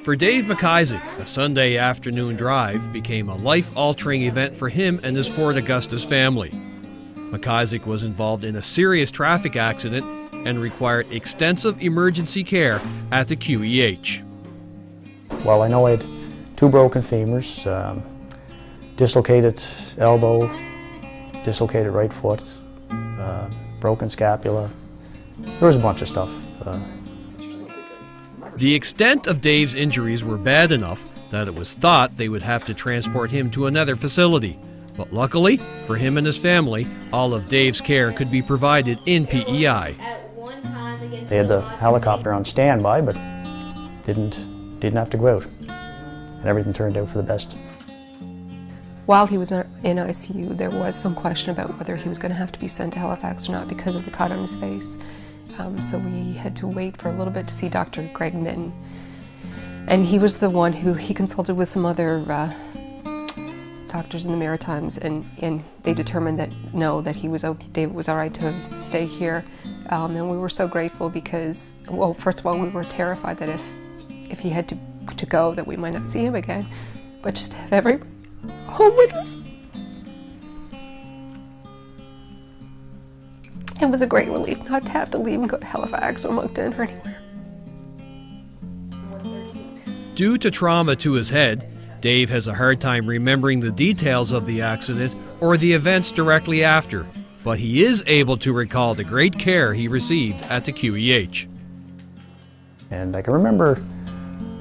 For Dave McIsaac, a Sunday afternoon drive became a life-altering event for him and his Fort Augustus family. McIsaac was involved in a serious traffic accident and required extensive emergency care at the QEH. Well, I know I had 2 broken femurs, dislocated elbow, dislocated right foot, broken scapula. There was a bunch of stuff. The extent of Dave's injuries were bad enough that it was thought they would have to transport him to another facility. But luckily, for him and his family, all of Dave's care could be provided in PEI. They had the helicopter on standby, but didn't have to go out. And everything turned out for the best. While he was in ICU, there was some question about whether he was going to have to be sent to Halifax or not because of the cut on his face. So we had to wait for a little bit to see Dr. Greg Mitten. And he was the one who he consulted with some other doctors in the Maritimes, and they determined that no, that David was all right to stay here. And we were so grateful because, well, first of all, we were terrified that if he had to go, that we might not see him again. But just to have everyone home with us. It was a great relief not to have to leave and go to Halifax or Moncton or anywhere. Due to trauma to his head, Dave has a hard time remembering the details of the accident or the events directly after, but he is able to recall the great care he received at the QEH. And I can remember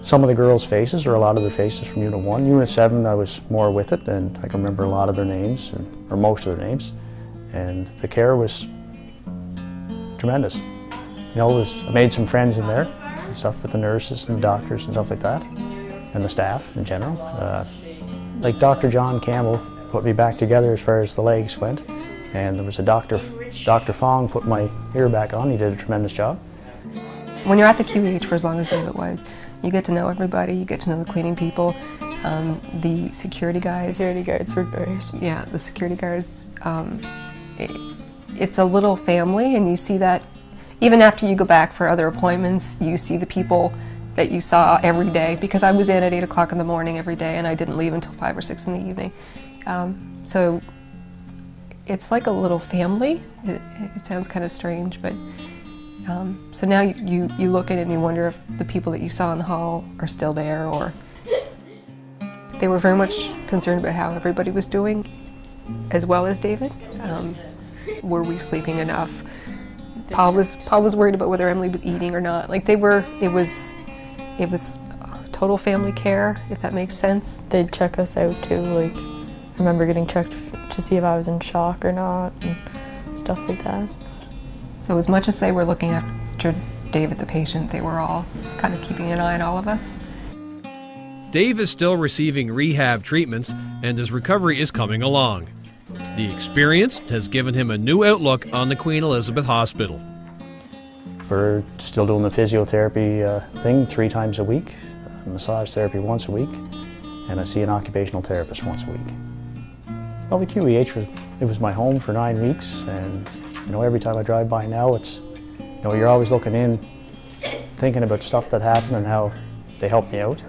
some of the girls' faces, or a lot of their faces from Unit 1. Unit 7, I was more with it, and I can remember a lot of their names, or most of their names. And the care was tremendous. You know, I made some friends in there, stuff with the nurses and the doctors and stuff like that, and the staff in general. Like Dr. John Campbell put me back together as far as the legs went, and there was a Dr. Fong put my ear back on. He did a tremendous job. When you're at the QEH for as long as David was, you get to know everybody, you get to know the cleaning people, the security guys. Security guards were great. Yeah, the security guards. It's a little family, and you see that even after you go back for other appointments, you see the people that you saw every day, because I was in at 8 o'clock in the morning every day and I didn't leave until 5 or 6 in the evening. So it's like a little family. It sounds kind of strange, but so now you look at it and you wonder if the people that you saw in the hall are still there, or they were very much concerned about how everybody was doing, as well as David. Were we sleeping enough? Paul was worried about whether Emily was eating or not. Like it was total family care, if that makes sense. They'd check us out too. Like, I remember getting checked to see if I was in shock or not, and stuff like that. So as much as they were looking after David the patient, they were all kind of keeping an eye on all of us. Dave is still receiving rehab treatments, and his recovery is coming along. The experience has given him a new outlook on the Queen Elizabeth Hospital. We're still doing the physiotherapy thing 3 times a week, massage therapy once a week, and I see an occupational therapist once a week. Well, the QEH was my home for 9 weeks, and you know, every time I drive by now, you're always looking in, thinking about stuff that happened and how they helped me out.